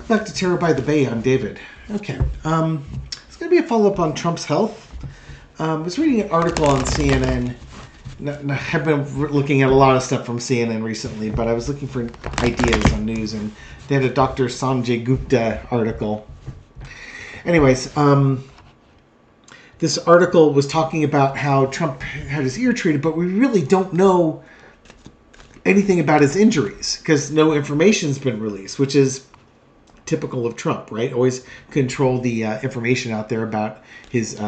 Welcome back to Terror by the Bay. I'm David. Okay. It's going to be a follow-up on Trump's health. I was reading an article on CNN. I've been looking at a lot of stuff from CNN recently, but I was looking for ideas on news, and they had a Dr. Sanjay Gupta article. Anyways, this article was talking about how Trump had his ear treated, but we really don't know anything about his injuries because no information's been released, which is typical of Trump, right? Always control the information out there about his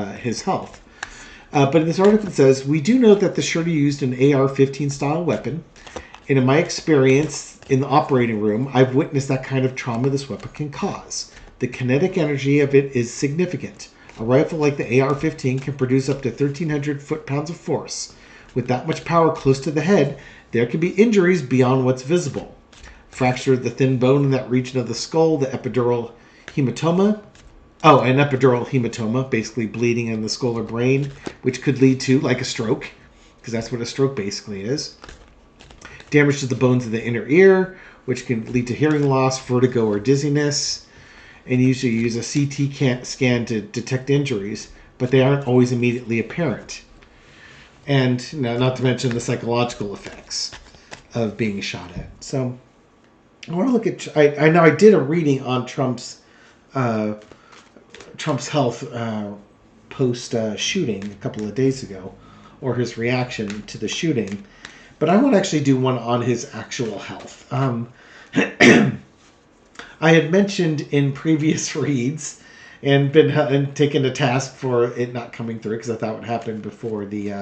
health. But in this article it says, we do know that the shooter used an AR-15 style weapon. And in my experience in the operating room, I've witnessed that kind of trauma this weapon can cause. The kinetic energy of it is significant. A rifle like the AR-15 can produce up to 1,300 foot-pounds of force. With that much power close to the head, there can be injuries beyond what's visible. Fracture of the thin bone in that region of the skull, the epidural hematoma. Oh, an epidural hematoma, basically bleeding in the skull or brain, which could lead to, like a stroke, because that's what a stroke basically is. Damage to the bones of the inner ear, which can lead to hearing loss, vertigo, or dizziness. And usually use a CT scan to detect injuries, but they aren't always immediately apparent. And not to mention the psychological effects of being shot at. So I want to look at. I know I did a reading on Trump's health post shooting a couple of days ago, or his reaction to the shooting. But I want to actually do one on his actual health. I had mentioned in previous reads and been taken to task for it not coming through because I thought it would happen before the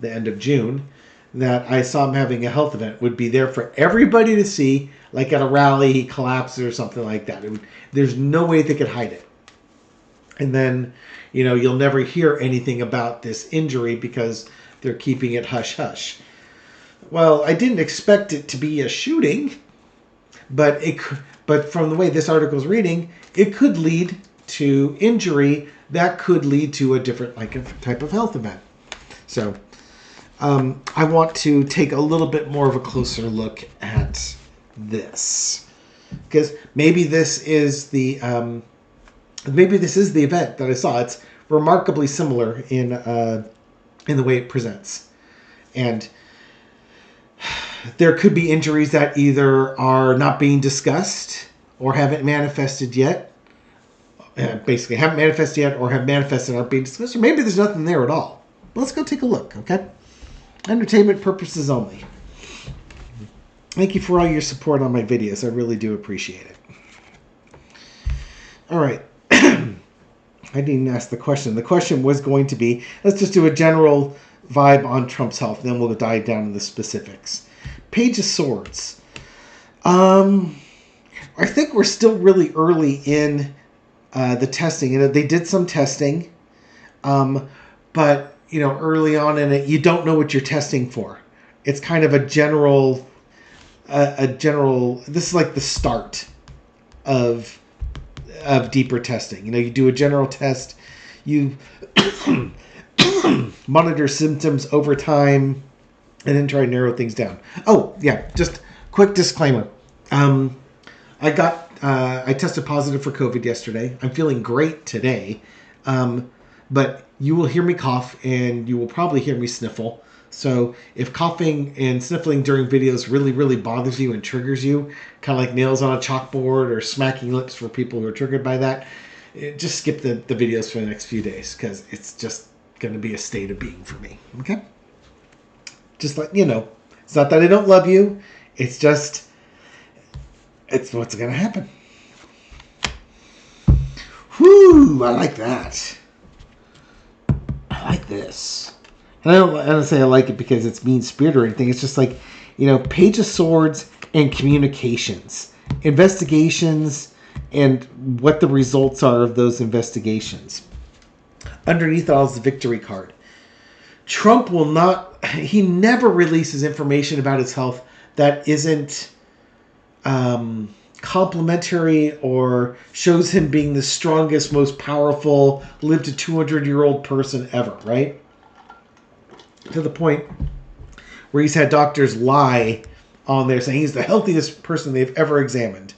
end of June, that I saw him having a health event would be there for everybody to see, like at a rally he collapses or something like that. There's no way they could hide it. And then, you'll never hear anything about this injury because they're keeping it hush-hush. Well, I didn't expect it to be a shooting, but from the way this article is reading, it could lead to injury that could lead to a different type of health event. So I want to take a little bit more of a closer look at this, because maybe this is the event that I saw. It's remarkably similar in the way it presents, and there could be injuries that either are not being discussed or haven't manifested yet. Basically, haven't manifested yet or have manifested and aren't being discussed. Or maybe there's nothing there at all. But let's go take a look, okay? Entertainment purposes only. Thank you for all your support on my videos. I really do appreciate it. All right. I didn't ask the question. The question was going to be, let's just do a general vibe on Trump's health, and then we'll dive down into the specifics. Page of Swords. I think we're still really early in the testing. They did some testing, but early on in it, you don't know what you're testing for. It's kind of a general. This is like the start of deeper testing. You do a general test, you monitor symptoms over time, and then try to narrow things down. Oh, yeah, just quick disclaimer. I tested positive for COVID yesterday. I'm feeling great today. But you will hear me cough, and you will probably hear me sniffle. So if coughing and sniffling during videos really, really bothers you and triggers you, kind of like nails on a chalkboard or smacking lips for people who are triggered by that, just skip the videos for the next few days, because it's just going to be a state of being for me. Okay? Just let you know. It's not that I don't love you. It's just, it's what's going to happen. Whew, I like that. I like this. And I don't say I like it because it's mean-spirited or anything. It's just like, Page of Swords and communications. Investigations and what the results are of those investigations. Underneath all is the victory card. Trump he never releases information about his health that isn't complimentary or shows him being the strongest, most powerful, lived to 200-year-old person ever, right? To the point where he's had doctors lie on there saying he's the healthiest person they've ever examined.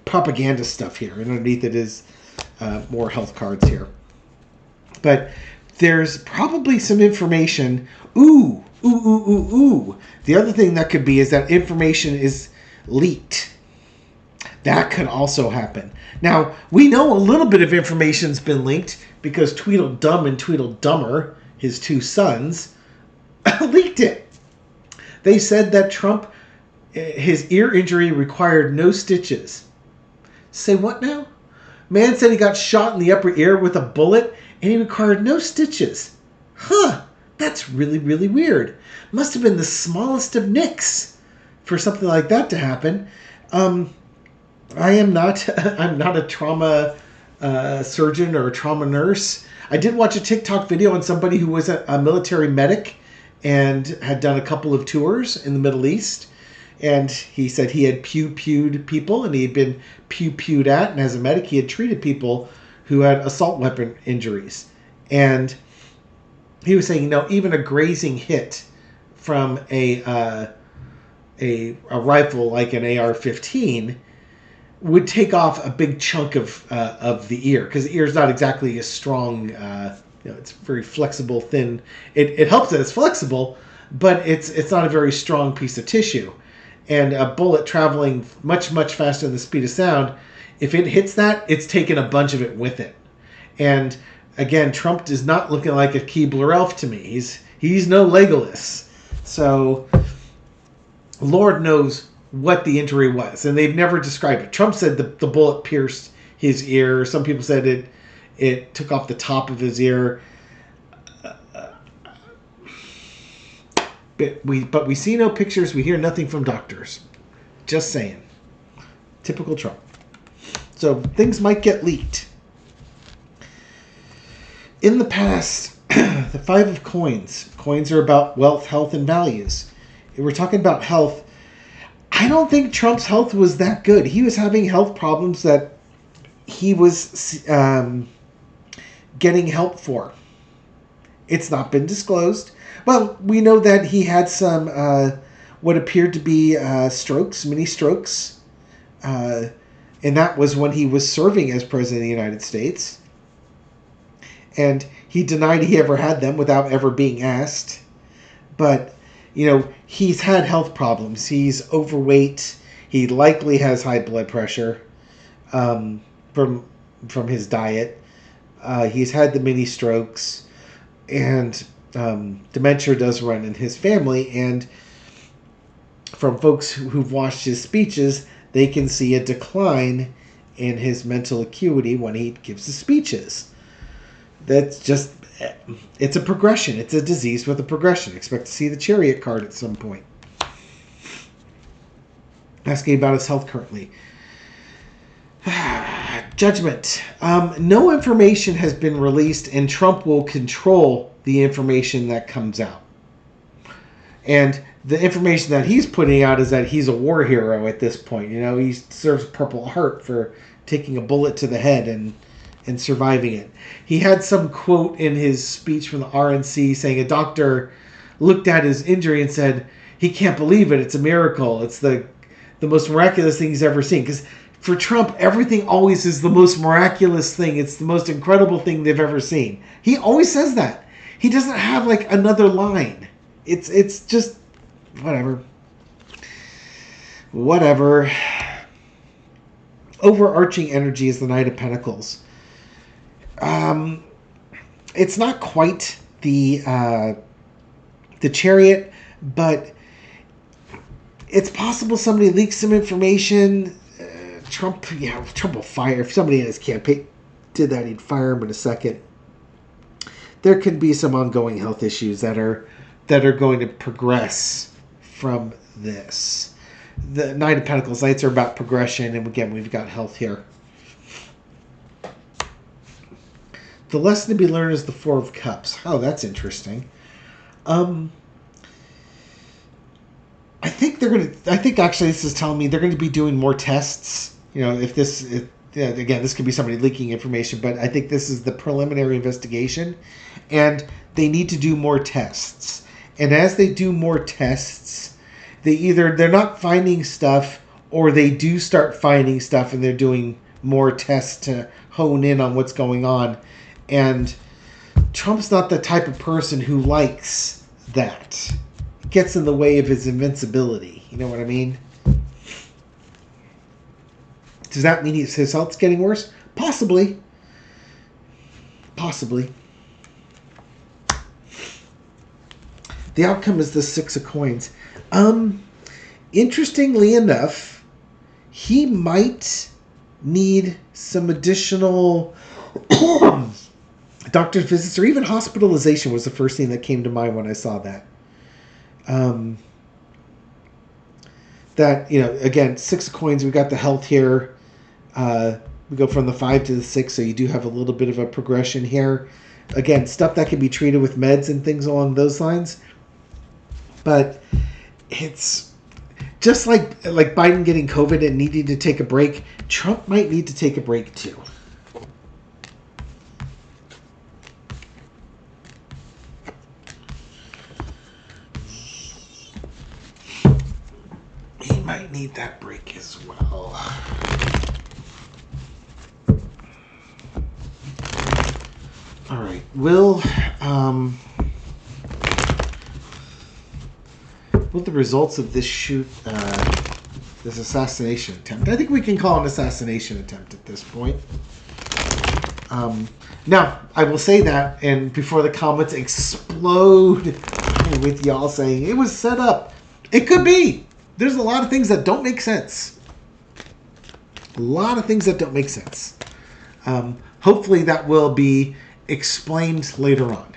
propaganda stuff here. And underneath it is more health cards here. But there's probably some information. Ooh. The other thing that could be is that information is leaked. That could also happen. Now, we know a little bit of information's been leaked because Tweedledum and Tweedledummer, his two sons, leaked it. They said that Trump, his ear injury required no stitches. Say what now? Man said he got shot in the upper ear with a bullet and he required no stitches. Huh, that's really, really weird. Must have been the smallest of nicks for something like that to happen. I'm not a trauma surgeon or a trauma nurse. I did watch a TikTok video on somebody who was a military medic and had done a couple of tours in the Middle East. And he said he had pew-pewed people and he had been pew-pewed at. And as a medic, he had treated people who had assault weapon injuries. And he was saying, even a grazing hit from a rifle like an AR-15 would take off a big chunk of the ear, because the ear is not exactly a strong. It's very flexible, thin. It helps that it's flexible, but it's not a very strong piece of tissue. And a bullet traveling much, much faster than the speed of sound, if it hits that, it's taken a bunch of it with it. And again, Trump is not looking like a Keebler elf to me. He's no Legolas. So Lord knows what the injury was, and they've never described it. Trump said the bullet pierced his ear. Some people said it took off the top of his ear. But we see no pictures. We hear nothing from doctors. Just saying. Typical Trump. So things might get leaked. In the past, the Five of Coins. Coins are about wealth, health, and values. If we're talking about health, I don't think Trump's health was that good. He was having health problems that he was getting help for. It's not been disclosed. Well, we know that he had some what appeared to be strokes, mini strokes. And that was when he was serving as president of the United States. And he denied he ever had them without ever being asked. But he's had health problems. He's overweight. He likely has high blood pressure from his diet. He's had the mini strokes, and dementia does run in his family. And from folks who've watched his speeches, they can see a decline in his mental acuity when he gives the speeches. That's just... It's a progression. It's a disease with a progression. Expect to see the Chariot card at some point. Asking about his health currently. Judgment. No information has been released, and Trump will control the information that comes out. And the information that he's putting out is that he's a war hero at this point. He serves Purple Heart for taking a bullet to the head and surviving it. He had some quote in his speech from the RNC saying a doctor looked at his injury and said, he can't believe it. It's a miracle. It's the most miraculous thing he's ever seen. Because for Trump, everything always is the most miraculous thing. It's the most incredible thing they've ever seen. He always says that. He doesn't have like another line. It's just whatever. Overarching energy is the Knight of Pentacles. It's not quite the Chariot, but it's possible somebody leaks some information. Trump will fire. If somebody in his campaign did that, he'd fire him in a second. There could be some ongoing health issues that are going to progress from this. The Knight of Pentacles lights are about progression, and again, we've got health here. The lesson to be learned is the Four of Cups. Oh, that's interesting. I think actually this is telling me they're going to be doing more tests. Again, this could be somebody leaking information, but I think this is the preliminary investigation, and they need to do more tests. And as they do more tests, they're not finding stuff, or they do start finding stuff and they're doing more tests to hone in on what's going on. And Trump's not the type of person who likes that. It gets in the way of his invincibility. You know what I mean? Does that mean his health's getting worse? Possibly. Possibly. The outcome is the 6 of coins. Interestingly enough, he might need some additional doctor's visits or even hospitalization was the first thing that came to mind when I saw that. That, again, 6 of coins, we got the health here. We go from the 5 to the 6, so you do have a little bit of a progression here. Again, stuff that can be treated with meds and things along those lines. But it's just like Biden getting COVID and needing to take a break. Trump might need to take a break too. He might need that break as well. All right. Will the results of this this assassination attempt, I think we can call it an assassination attempt at this point. Now, I will say that, and before the comments explode with y'all saying it was set up, it could be. There's a lot of things that don't make sense. A lot of things that don't make sense. Hopefully that will be explained later on.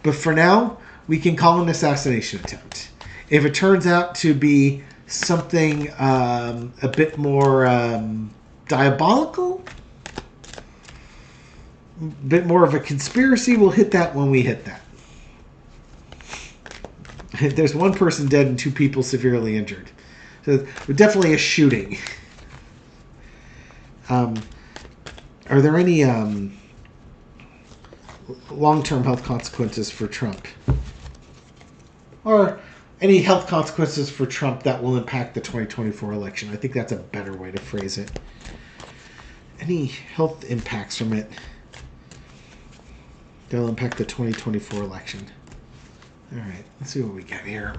But for now, we can call it an assassination attempt. If it turns out to be something a bit more diabolical, a bit more of a conspiracy, we'll hit that when we hit that. There's 1 person dead and 2 people severely injured. So definitely a shooting. Are there any long-term health consequences for Trump? Or any health consequences for Trump that will impact the 2024 election? I think that's a better way to phrase it. Any health impacts from it that will impact the 2024 election? All right, let's see what we got here.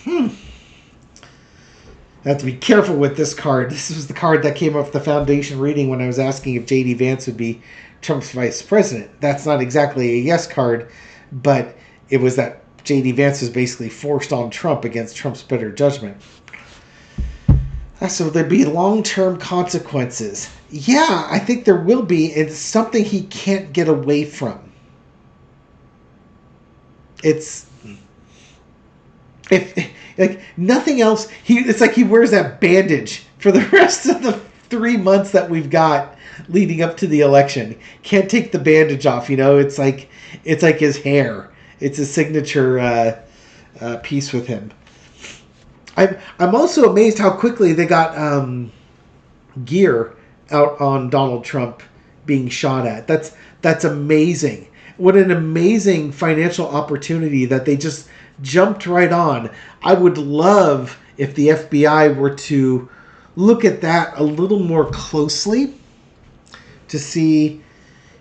I have to be careful with this card. This was the card that came off the foundation reading when I was asking if J.D. Vance would be Trump's vice president. That's not exactly a yes card, but it was that J.D. Vance was basically forced on Trump against Trump's better judgment. So there'd be long-term consequences. Yeah, I think there will be. It's something he can't get away from. It's if like nothing else. It's like he wears that bandage for the rest of the 3 months that we've got leading up to the election. Can't take the bandage off. It's like his hair. It's a signature piece with him. I'm also amazed how quickly they got gear out on Donald Trump being shot at. That's amazing. What an amazing financial opportunity that they just jumped right on. I would love if the FBI were to look at that a little more closely to see,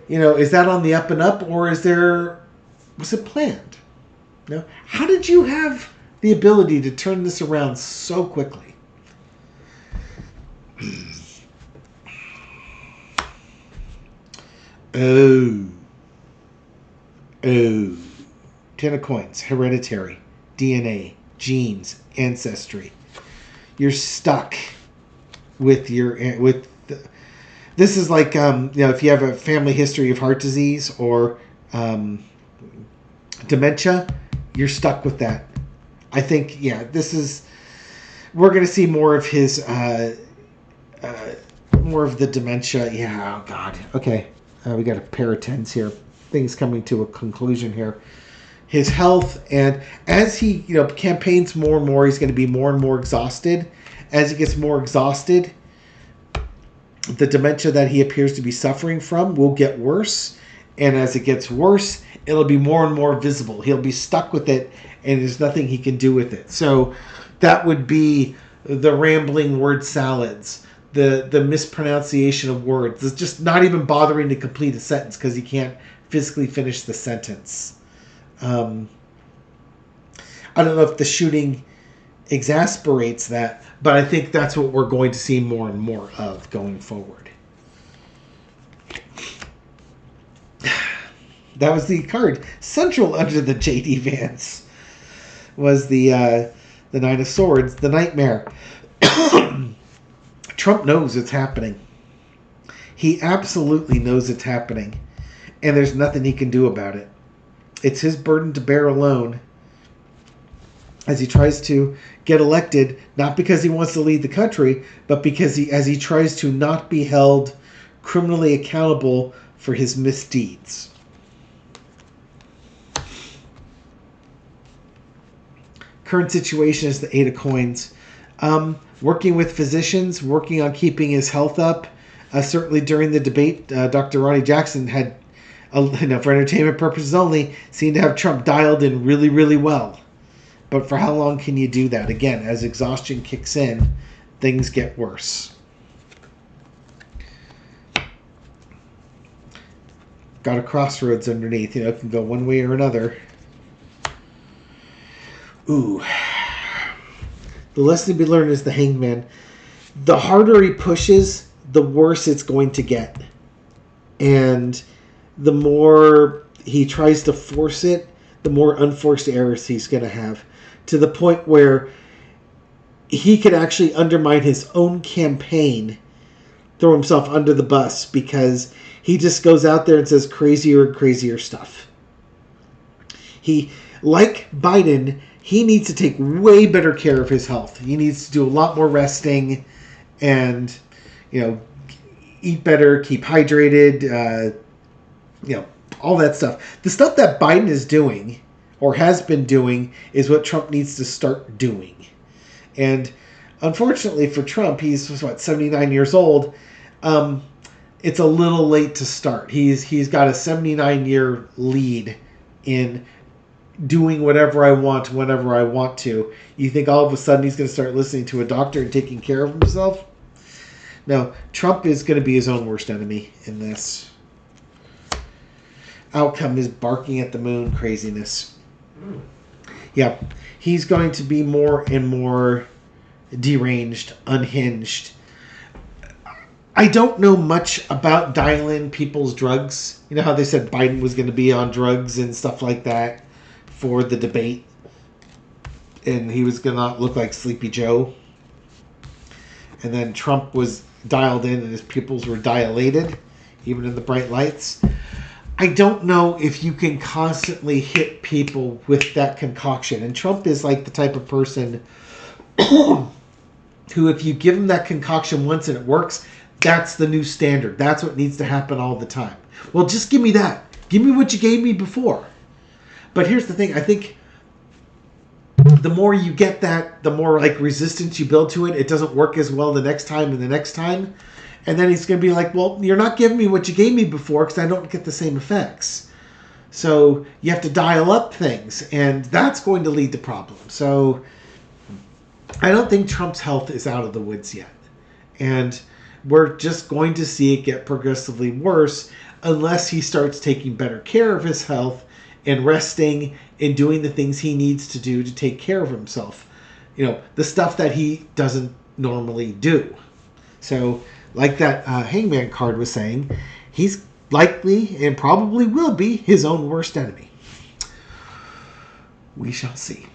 is that on the up and up, or was it planned? How did you have the ability to turn this around so quickly? Oh. 10 of coins. Hereditary. DNA. Genes. Ancestry. You're stuck with this is like, if you have a family history of heart disease or dementia, you're stuck with that. I think, we're going to see more of his, more of the dementia. Yeah, oh God. Okay. We got a pair of 10s here. Things coming to a conclusion here. His health, and as he, campaigns more and more, he's going to be more and more exhausted. As he gets more exhausted, the dementia that he appears to be suffering from will get worse. And as it gets worse, it'll be more and more visible. He'll be stuck with it, and there's nothing he can do with it. So that would be the rambling word salads, the mispronunciation of words, it's just not even bothering to complete a sentence because he can't physically finish the sentence. I don't know if the shooting exasperates that, but I think that's what we're going to see more and more of going forward. That was the card. Central under the J.D. Vance was the Nine of Swords, the Nightmare. Trump knows it's happening. He absolutely knows it's happening. And there's nothing he can do about it. It's his burden to bear alone as he tries to get elected, not because he wants to lead the country, but because as he tries to not be held criminally accountable for his misdeeds. Current situation is the Eight of Coins. Working with physicians, working on keeping his health up. Certainly during the debate, Dr. Ronnie Jackson had, for entertainment purposes only, seemed to have Trump dialed in really, really well. But for how long can you do that? Again, as exhaustion kicks in, things get worse. Got a crossroads underneath. It can go one way or another. Ooh. The lesson to be learned is the Hangman. The harder he pushes, the worse it's going to get. And the more he tries to force it, the more unforced errors he's going to have. To the point where he could actually undermine his own campaign, throw himself under the bus, because he just goes out there and says crazier and crazier stuff. He, like Biden, he needs to take way better care of his health. He needs to do a lot more resting and, eat better, keep hydrated, all that stuff. The stuff that Biden is doing or has been doing is what Trump needs to start doing. And unfortunately for Trump, he's 79 years old. It's a little late to start. He's got a 79-year lead in doing whatever I want whenever I want to. You think all of a sudden he's going to start listening to a doctor and taking care of himself? No, Trump is going to be his own worst enemy in this. Outcome is barking at the moon craziness. Yeah, he's going to be more and more deranged, unhinged. I don't know much about dial-in people's drugs. You know how they said Biden was going to be on drugs and stuff like that for the debate, and he was going to look like Sleepy Joe, and then Trump was dialed in and his pupils were dilated even in the bright lights. I don't know if you can constantly hit people with that concoction, and Trump is like the type of person who, if you give him that concoction once and it works, that's the new standard. That's what needs to happen all the time. Well, just give me that. Give me what you gave me before. But here's the thing. I think the more you get that, the more resistance you build to it. It doesn't work as well the next time and the next time. And then he's going to be like, well, you're not giving me what you gave me before because I don't get the same effects. So you have to dial up things. And that's going to lead to problems. So I don't think Trump's health is out of the woods yet. And we're just going to see it get progressively worse unless he starts taking better care of his health and resting and doing the things he needs to do to take care of himself. The stuff that he doesn't normally do. So, like that Hangman card was saying, he's likely and probably will be his own worst enemy. We shall see.